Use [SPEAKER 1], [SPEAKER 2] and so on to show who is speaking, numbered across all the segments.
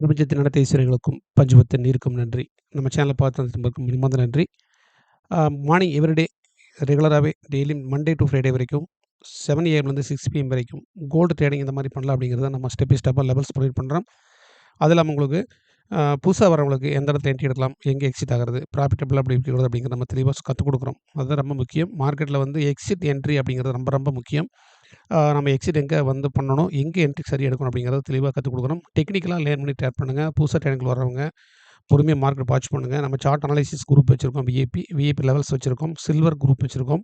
[SPEAKER 1] பிரபஞ்சத்தின் அனைத்து ஈஸ்வரர்களுக்கும் பஞ்சபத்தின் நீருக்கும் நன்றி. நம்ம சேனலை பார்த்ததுக்கு மனமார்ந்த நன்றி. மார்னிங் எவ்ரிடே ரெகுலராகவே டெய்லி மண்டே டு ஃப்ரைடே வரைக்கும் 7 ஏஎம்லேருந்து 6 பிஎம் வரைக்கும் கோல்டு ட்ரேடிங் இந்த மாதிரி பண்ணலாம் அப்படிங்கிறத நம்ம ஸ்டெப் பை ஸ்டெப்பாக லெவல்ஸ் ப்ரொவைட் பண்ணுறோம். அது இல்லாமல் உங்களுக்கு புதுசாக வரவங்களுக்கு எந்த இடத்துல என்ட்ரி எடுக்கலாம், எங்கே எக்ஸிட் ஆகிறது, ப்ராஃபிட்டபிள் அப்படி இருக்கிறது அப்படிங்கிறத நம்ம தெளிவாக கற்றுக் கொடுக்குறோம். அதுதான் ரொம்ப முக்கியம். மார்க்கெட்டில் வந்து எக்ஸிட் என்ட்ரி அப்படிங்கிறது ரொம்ப ரொம்ப முக்கியம். நம்ம எக்ஸிட் எங்கே வந்து பண்ணணும், எங்கே என்ட்ரி சரி எடுக்கணும் அப்படிங்கிறத தெளிவாக கற்றுக் கொடுக்குறோம். டெக்னிக்கலாக லேர்ன் பண்ணி ட்ரேட் பண்ணுங்கள். புதுசாக ட்ரேடிங்கில் வரவங்க பொறுமையாக மார்க்கெட் வாட்ச் பண்ணுங்கள். நம்ம சார்ட் அனாலிசிஸ் குரூப் வச்சுருக்கோம். விஐபி லெவல்ஸ் வச்சுருக்கோம். சில்வர் குரூப் வச்சுருக்கோம்.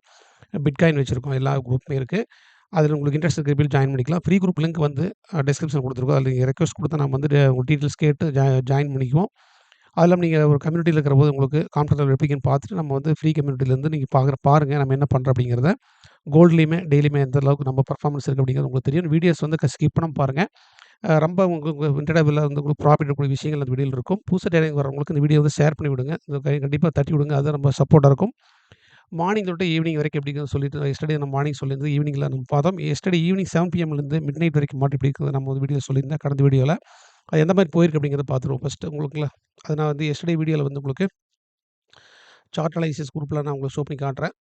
[SPEAKER 1] பிட்காயின் வச்சுருக்கோம். எல்லா குரூப்புமே இருக்குது. அதில் உங்களுக்கு இன்ட்ரெஸ்ட் இருக்கிற பீல் ஜாயின் பண்ணிக்கலாம். ஃப்ரீ குரூப் லிங்க் வந்து டிஸ்கிரிப்ஷன் கொடுத்துருக்கோம். அதில் நீங்கள் ரெக்வஸ்ட் கொடுத்தா நம்ம வந்து உங்கள் டீட்டெயில்ஸ் கேட்டு ஜாயின் பண்ணிக்குவோம். அது இல்லாமல் நீங்கள் ஒரு கம்யூனிட்டியில் இருக்கிற போது உங்களுக்கு காம்ஃபர்டபுள் எப்படின்னு பார்த்துட்டு நம்ம வந்து ஃப்ரீ கம்யூனிட்டிலேருந்து நீங்கள் பாருங்கள் நம்ம என்ன பண்ணுறோம் அப்படிங்கிறத. கோல்ட்லேயுமே டெய்லியுமே எந்த அளவுக்கு நம்ம பர்ஃபார்மன்ஸ் இருக்குது அப்படிங்கிறது உங்களுக்கு தெரியும். வீடியோஸ் வந்து ஸ்கிப் பண்ணாமல் பாருங்கள். ரொம்ப உங்களுக்கு இன்டர்டபிளாக வந்து உங்களுக்கு ப்ராஃபிட் இருக்கக்கூடிய விஷயங்கள் அந்த வீடியோவில் இருக்கும். புதுசாக ட்ரேடிங் வரவங்களுக்கு இந்த வீடியோ வந்து ஷேர் பண்ணி விடுங்க. கண்டிப்பாக தட்டி விடுங்க. அது ரொம்ப சப்போர்ட்டாக இருக்கும். மார்னிங் தொட்டு ஈவினிங் வரைக்கும் எப்படின்னு சொல்லிட்டு எஸ்டர்டே நம்ம மார்னிங் சொல்லியிருந்தது. ஈவினிங்கில் நம்ம பார்த்தோம். எஸ்டர்டே ஈவினிங் 7 பிஎம்லேருந்து மிட் நைட் வரைக்கும் மார்க்கெட் எப்படி இருக்குது நம்ம வந்து வீடியோ சொல்லியிருந்தேன் கடந்த வீடியோவில். அது எந்த மாதிரி போயிருக்கு அப்படிங்கிறத பார்த்துருவோம் ஃபஸ்ட்டு உங்களுக்குல. அது நான் வந்து எஸ்டர்டே வீடியோவில் வந்து உங்களுக்கு சார்ட் அனாலிசிஸ் குரூப்பில் நான் உங்களுக்கு ஷோ பண்ணி காட்டுறேன்.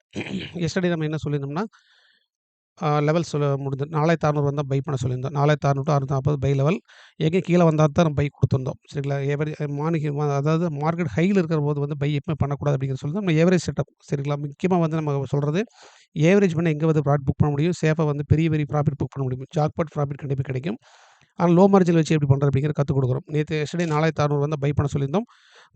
[SPEAKER 1] எஸ்டர்டே நம்ம என்ன சொல்லியிருந்தோம்னா லெவல் சொல்ல முடிஞ்சது. 4600 வந்தா பை பண்ண சொல்லியிருந்தோம். 4600 டூ 640 பை லெவல். எங்கே கீழே வந்தா தான் நம்ம பை கொடுத்துருந்தோம். சரிங்களா? மார்னிங் அதாவது மார்க்கெட் ஹைல இருக்கிறபோது வந்து பை எப்பவுமே பண்ணக்கூடாது அப்படிங்கிறத சொல்லி நம்ம ஏவரேஜ் செட்டப் சரிங்களா? முக்கியமா வந்து நம்ம சொல்றது ஏவரேஜ் பண்ண எங்கே வந்து ப்ராஃபிட் புக் பண்ண முடியும், சேஃபா வந்து பெரிய பெரிய ப்ராஃபிட் புக் பண்ண முடியும். ஜாக்பாட் ப்ராஃபிட் கண்டிப்பா கிடைக்கும். ஆனா லோ மார்ஜின் வச்சு எப்படி பண்ணுறது அப்படிங்கிறத கத்துக் கொடுக்குறோம். நேத்து எஸ்டர்டே 4600 வந்தா பை பண்ண சொல்லியிருந்தோம்.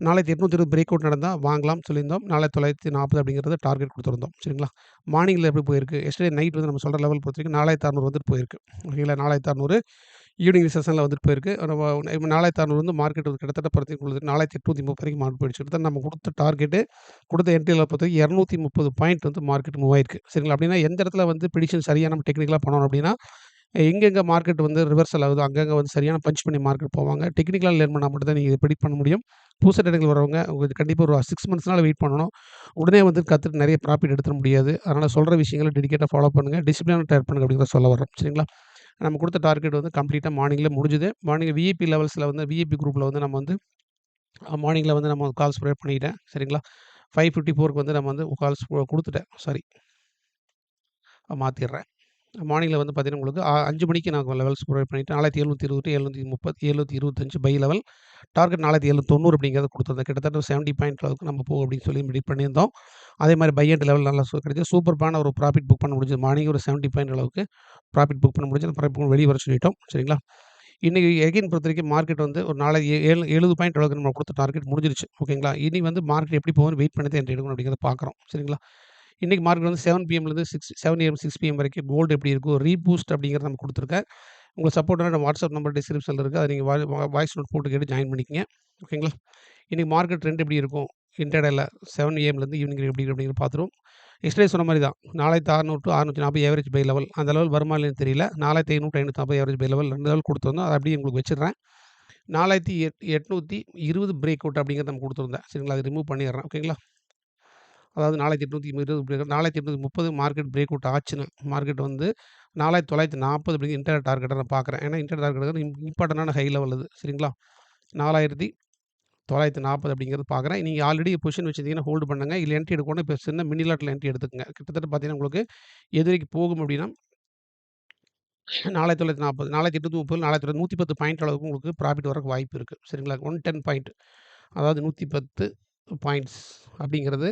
[SPEAKER 1] 4820 பிரேக் அவுட் நடந்தா வாங்கலாம்னு சொல்லியிருந்தோம். 4940 அப்படிங்கிறத டார்கெட் கொடுத்துருந்தோம். சரிங்களா? மார்னிங்கில எப்படி போயிருக்கு? எஸ்டர்டே நைட் வந்து நம்ம சொல்ற லெவல் பொறுத்தவரைக்கும் 4600 வந்துட்டு போயிருக்கு. ஓகேங்களா? 4600 ஈவினிங் செஷன்ல வந்துட்டு போயிருக்கு. நம்ம 4600 வந்து மார்க்கெட் கிட்டத்தட்ட பொறுத்தவரைக்கும் 4830 வரைக்கும் மார்க் போயிடுச்சு. கிட்டத்தட்ட நம்ம கொடுத்த டார்கெட்டு கொடுத்த என்ட்ரில பொறுத்தவரைக்கும் 230 பாயிண்ட் வந்து மார்க்கெட் மூவ் ஆயிருக்கு. சரிங்களா? அப்படின்னா எந்த இடத்துல வந்து ப்ரிடிக்ஷன் சரியா நம்ம டெக்னிக்கலா பண்ணணும் அப்படின்னா, எங்கெங்க மார்க்கெட் வந்து ரிவர்சல் ஆகுதோ, அங்கங்க வந்து சரியான பஞ்ச் பண்ணி மார்க்கெட் போவாங்க. டெக்னிக்கலா லேர்ன் பண்ணா மட்டும் தான் நீங்க இத ப்ரெடிக்ட் பண்ண முடியும். புதுசா ட்ரேடிங்ல வரவங்க உங்களுக்கு கண்டிப்பா ஒரு 6 மந்த்ஸ்னால வெயிட் பண்ணணும். உடனே வந்து கத்துட்டு நெறைய ப்ராஃபிட் எடுத்துற முடியாது. அதனால சொல்ற விஷயங்கள டெடிகேட்டா ஃபாலோ பண்ணுங்க. டிசிப்ளினா ட்ரேட் பண்ணுங்க அப்படிங்கிறத சொல்ல வர்றோம். சரிங்களா? நம்ம குடுத்த டார்கெட் வந்து கம்ப்ளீட்டா மார்னிங்ல முடிஞ்சுது. மார்னிங் விஐபி லெவல்ஸ்ல வந்து விஐபி குரூப்ல வந்து நம்ம வந்து மார்னிங்ல வந்து நம்ம கால்ஸ் ப்ரொவைட் பண்ணிட்டேன். சரிங்களா? 5:54க்கு வந்து நம்ம வந்து கால்ஸ் குடுத்துட்டேன். சாரி மாத்திர்றேன். மார்னிங்கில வந்து பார்த்தீங்கன்னா, உங்களுக்கு 5 மணிக்கு நான் லெவல்ஸ் ப்ரொவைட் பண்ணிட்டேன். 4720 730 725 பை லெவல். டார்கெட் 4790 அப்படிங்கிறத குடுத்துருந்தேன். கிட்டத்தட்ட 70 பாயிண்ட் அளவுக்கு நம்ம போகும் அப்படின்னு சொல்லி மெடிட் பண்ணியிருந்தோம். அதே மாரி பை அண்ட் லெவல் நல்லா கிடைச்சது. சூப்பர்பான ஒரு ப்ராஃபிட் புக் பண்ண முடிஞ்சது. மார்னிங் ஒரு 70 பாயிண்ட் அளவுக்கு ப்ராஃபிட் புக் பண்ண முடிஞ்சது. அப்புறம் வெளிய வர சொல்லிட்டோம். சரிங்களா? இன்னைக்கு எகைன் பொறுத்தவரைக்கும் மார்க்கெட் வந்து ஒரு 70 பாயிண்ட் அளவுக்கு நம்ம குடுத்த டார்கெட் முடிஞ்சிருச்சு. ஓகேங்களா? இனி வந்து மார்க்கெட் எப்படி போகும்னு வெயிட் பண்ணி தான் என்ட்ரி எடுக்கணும் அப்படிங்கிறத பார்க்குறோம். சரிங்களா? இன்னைக்கு மார்க்கெட் வந்து 7 பிஎம்லேருந்து 7 ஏஎம் 6 பிஎம் வரைக்கும் கோல்டு எப்படி இருக்கும், ரீபூஸ்ட் அப்படிங்கிறத நம்ம குடுத்துருக்கேன். உங்களுக்கு சப்போர்ட்டான நம்ம வாட்ஸ்அப் நம்பர் டிஸ்கிரிப்ஷன்ல இருக்கு. அத நீங்க வாய்ஸ் நோட் போட்டு கேட்டு ஜாயின் பண்ணிக்கங்க. ஓகேங்களா? இன்னைக்கு மார்க்கெட் ட்ரெண்ட் எப்படி இருக்கும்? இன்ட்ராடேல 7 ஏஎம்லேருந்து ஈவினிங் எப்படி இருக்கு அப்படிங்கிறத பார்த்துருவோம். எஸ்டர்டே சொன்ன மாரி தான். 4600 டூ 640 ஏவரேஜ் பை லெவல். அந்த லெவல் வருமா இல்லையான்னு தெரியல. 4500 540 ஏவரேஜ் பை லெவல் 2 லெவல் குடுத்துருந்தோம். அத அப்படியே உங்களுக்கு வச்சுடுறேன். 4820 பிரேக் அவுட் அப்படிங்கிறத நம்ம குடுத்துருந்தேன். சரிங்களா? அத ரிமூவ் பண்ணிடுறேன். ஓகேங்களா? அதாவது 4820 4830 மார்க்கெட் பிரேக் அவுட் ஆச்சுன்னா, மார்க்கெட் வந்து 4940 அப்படிங்கிற இன்டர் டார்கெட்ட நான் பார்க்குறேன். ஏன்னா இன்டர் டார்கெட் இம்பார்ட்டன்டான ஹை லெவல் அது. சரிங்களா? 4940 அப்படிங்கிறது பார்க்குறேன். நீங்க ஆல்ரெடி பொசிஷன் வச்சிருந்தீங்கன்னா ஹோல்டு பண்ணுங்க. இல்ல என்ட்ரி எடுக்கணும்னா இப்ப சின்ன மினி லாட்ல என்ட்ரி எடுத்துக்கங்க. கிட்டத்தட்ட பார்த்தீங்கன்னா, உங்களுக்கு எது வரைக்கும் போகும் அப்படின்னா 4940 4830 4910 110 பாயிண்ட் அளவுக்கு உங்களுக்கு ப்ராஃபிட் வரக்கு வாய்ப்பு இருக்கு. சரிங்களா? 110 பாயிண்ட் அதாவது 110 பாயிண்ட்ஸ் அப்படிங்கிறது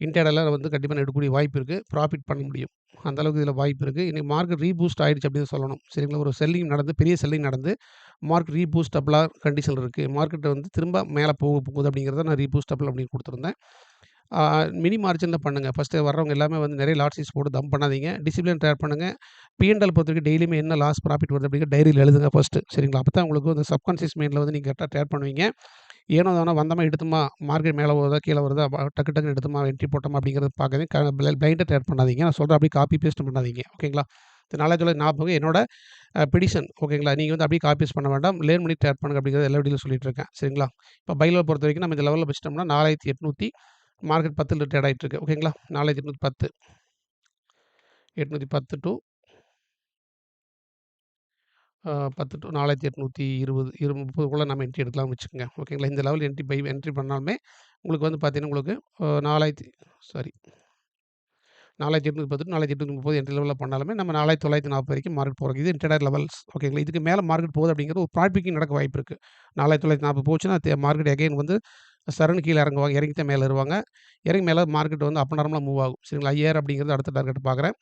[SPEAKER 1] இன்ட்ராடேல வந்து கண்டிப்பா எடுக்கக்கூடிய வாய்ப்பு இருக்கு. ப்ராஃபிட் பண்ண முடியும். அந்த அளவுக்கு இதில வாய்ப்பு இருக்கு. இன்னைக்கு மார்க்கெட் ரீபூஸ்ட் ஆயிடுச்சு அப்படின்னு சொல்லணும். சரிங்களா? ஒரு செல்லிங் நடந்து பெரிய செல்லிங் நடந்து மார்க்கெட் ரீபூஸ்டபிளா கண்டிஷன்ல இருக்கு. மார்க்கெட் வந்து திரும்ப மேல போகுது அப்படிங்கிறத நான் ரீபூஸ்டபிள் அப்படின்னு குடுத்துருந்தேன். ஆ மினி மார்ஜின்ல பண்ணுங்க. ஃபர்ஸ்ட்டு வர்றவங்க எல்லாமே வந்து நெறைய லாட் சைஸ் போட்டு டம்ப் பண்ணாதீங்க. டிசிப்ளின் ட்ரேட் பண்ணுங்க. P&L பொறுத்தவரைக்கும் டெய்லியுமே என்ன லாஸ், ப்ராஃபிட் வருது அப்படிங்கிற டைரியில எழுதுங்க ஃபர்ஸ்ட்டு. சரிங்களா? அப்பதான் உங்களுக்கு வந்து சப்கான்ஷியஸ் மைண்ட்ல வந்து நீங்க கரெக்ட்டா ட்ரேட் பண்ணுவீங்க. ஏனோ தானோ வந்தோமா, எடுத்தோமா, மார்க்கெட் மேல வருதா, கீழ வருதா, டக்கு டக்குன்னு எடுத்தோமா, என்ட்ரி போட்டோமா அப்படிங்கிறத பார்க்காதீங்க. பிளைண்டா ட்ரேட் பண்ணாதீங்க. நான் சொல்றேன் அப்படியே காப்பி பேஸ்ட் பண்ணாதீங்க. ஓகேங்களா? இது 4940 என்னோட பிடிஷன். ஓகேங்களா? நீங்க வந்து அப்படியே காப்பி பேஸ்ட் பண்ண வேண்டாம். லேர்ன் பண்ணி ட்ரேட் பண்ணுங்க அப்படிங்கிறத எல்லா வீடியோலயும் சொல்லிட்டு இருக்கேன். சரிங்களா? இப்ப பை லெவல் பொறுத்தவரைக்கும் நம்ம இந்த லெவல்ல வச்சுட்டோம்னா 4800 மார்க்கெட் 10ல ட்ரேட் ஆயிட்டு இருக்கு. ஓகேங்களா? 4810 810 டூ 10 டூ 4820 30க்குள்ள நம்ம என்ட்ரி எடுக்கலாம்னு வச்சுக்கோங்க. ஓகேங்களா? இந்த லெவல் என்ட்ரி பண்ணாலுமே உங்களுக்கு வந்து பார்த்தீங்கன்னா, உங்களுக்கு 4000 சாரி 4810 4830 என்ட்ரி லெவல்ல பண்ணாலுமே நம்ம 4940 வரைக்கும் மார்க்கெட் போறோம். இது இன்ட்ராடே லெவல்ஸ் ஓகேங்களா? இதுக்கு மேல மார்க்கெட் போகுது அப்படிங்கிறது ஒரு ப்ராஃபிட் புக்கிங் நடக்க வாய்ப்பு இருக்கு. 4940 போச்சுன்னா மார்க்கெட் அகைன் வந்து சரன்னு கீழ இறங்குவாங்க. இறங்கி தான் மேல வருவாங்க. இறங்கி மேல மார்க்கெட் வந்து அப் அண்ட் நார்மலா மூவ் ஆகும். சரிங்களா? 5000 அப்படிங்கிறது அடுத்த டார்கெட் பார்க்குறேன்.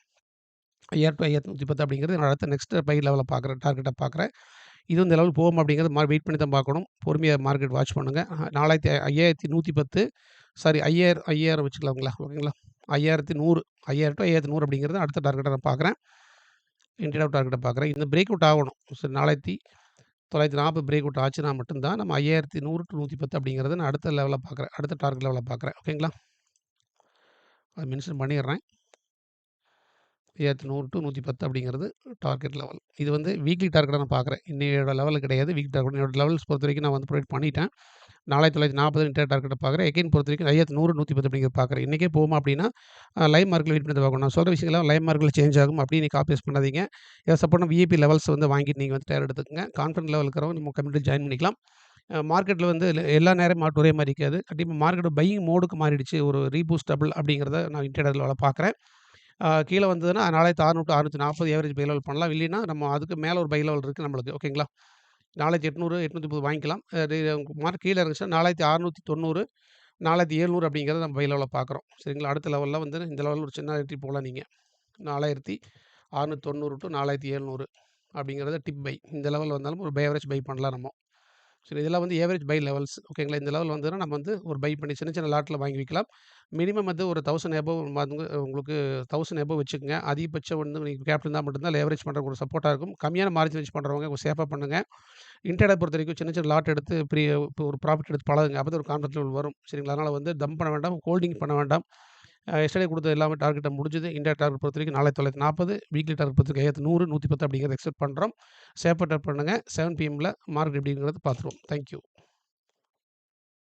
[SPEAKER 1] 5000 டூ 5110 அப்படிங்கிறது என்னோட அடுத்த நெக்ஸ்ட் பை லெவல பார்க்குறேன். டார்கெட்டா பார்க்குறேன். இது இந்த லெவல் போகும் அப்படிங்கிறது வெயிட் பண்ணி தான் பார்க்கணும். பொறுமையா மார்க்கெட் வாட்ச் பண்ணுங்க. 5110 சாரி 5000 வச்சுக்கலாங்களா? ஓகேங்களா? 5100 5000 டூ 5100 அப்படிங்கிறது அடுத்த டார்கெட்டா நான் பார்க்குறேன். இன்ட்ராடே டார்கெட்டா பார்க்குறேன். இந்த பிரேக் அவுட் ஆகணும். சரி 4940 பிரேக் அவுட் ஆச்சுனா மட்டும் தான் நம்ம 5100 டூ 110 அப்படிங்கிறத நான் அடுத்த லெவல்ல பார்க்குறேன். அடுத்த டார்கெட் லெவல்ல பார்க்குறேன். ஓகேங்களா? அத மென்ஷன் பண்ணிடுறேன். 5100 டூ 110 அப்படிங்கிறது டார்கெட் லெவல். இது வந்து வீக்லி டார்கெட்டா நான் பார்க்குறேன். இன்னையோட லெவல் கிடையாது. வீக்லி டார்கெட் என்னோட லெவல்ஸ் பொறுத்தவரைக்கும் நான் வந்து ப்ரொவைட் பண்ணிட்டேன். 4940 இன்ட்ராடே டார்கெட்ட பார்க்குறேன். எகைன் பொறுத்தவரைக்கும் 5100 110 அப்படிங்கிறத பார்க்குறேன். இன்னைக்கே போகுமா அப்படின்னா, லைவ் மார்க்கெட்ல வெயிட் பண்ணி தான் பார்க்கணும். நான் சொல்ற விஷயங்கள்லாம் லைவ் மார்க்கெட்ல சேஞ்ச் ஆகும். அப்படியே நீங்க காப்பி பேஸ்ட் பண்ணாதீங்க. ஏதாவது சப்போர்ட்னா விஐபி லெவல்ஸ் வந்து வாங்கிட்டு நீங்க வந்து ட்ரேட் எடுத்துக்கங்க. கான்ஃபிடன்ட் லெவல் இருக்கிறவங்க நம்ம கம்யூனிட்டி ஜாயின் பண்ணிக்கலாம். மார்க்கெட்ல வந்து எல்லா நேரமும் ஒரே மாரி இருக்காது. கண்டிப்பா மார்க்கெட் பையிங் மோடுக்கு மாறிடுச்சு. ஒரு ரீபூஸ்டபிள் அப்படிங்கிறத நான் இன்ட்ராடே லெவல்ல பார்க்குறேன். கீழ வந்ததுன்னா 4600 டூ 640 ஏவரேஜ் பை லெவல் பண்ணலாம். இல்லைன்னா நம்ம அதுக்கு மேல ஒரு பை லெவல் இருக்கு நம்மளுக்கு. ஓகேங்களா? 4800 830 வாங்கிக்கலாம். மார்க் கீழ இறங்குச்சுன்னா 4690 4700 அப்படிங்கிறத நம்ம பை லெவல்ல பார்க்குறோம். சரிங்களா? அடுத்த லெவல்ல வந்து இந்த லெவல்ல ஒரு சின்ன என்ட்ரி போலாம் நீங்க. 4690 டூ 4700 அப்படிங்கிறது டிப் பை. இந்த லெவல் வந்தாலும் ஒரு ஆவரேஜ் பை பண்ணலாம் நம்ம. சரி இதெல்லாம் வந்து ஏவரேஜ் பை லெவல்ஸ் ஓகேங்களா? இந்த லெவல் வந்ததுன்னா நம்ம வந்து ஒரு பை பண்ணி சின்ன சின்ன லாட்ல வாங்கி வைக்கலாம். மினிமம் வந்து ஒரு 1000 எபோவ் வந்து உங்களுக்கு 1000 எபோவ் வச்சுக்கங்க. அதிகபட்சம் வந்து நீங்க கேபிட்டல் இருந்தா மட்டும் தான் லேவரேஜ் பண்றதுக்கு ஒரு சப்போர்ட்டா இருக்கும். கம்மியான மார்ஜின் வச்சு பண்றவங்க கொஞ்சம் சேஃபா பண்ணுங்க. இன்ட்ராடே பொறுத்தவரைக்கும் சின்ன சின்ன லாட் எடுத்து இப்போ ஒரு ப்ராஃபிட் எடுத்து பழகுங்க. அப்பதான் ஒரு கான்ஃபிடன்ஸ் லெவல் வரும். சரிங்களா? அதனால வந்து டம்ப் பண்ண வேண்டாம். ஹோல்டிங் பண்ண வேண்டாம். எஸ்டர்டே குடுத்தது எல்லாமே டார்கெட்ட முடிஞ்சது. இன்ட்ராடே டார்கெட் பொறுத்தவரைக்கும் 4940 வீக்லி டார்கெட் பொறுத்தவரைக்கும் 5100 110 அப்படிங்கிறத எக்ஸ்பெக்ட் பண்றோம். சேஃபா ட்ரேட் பண்ணுங்க. 7 பிஎம்ல மார்க்கெட் எப்படிங்கிறத பார்த்துருவோம். Thank you.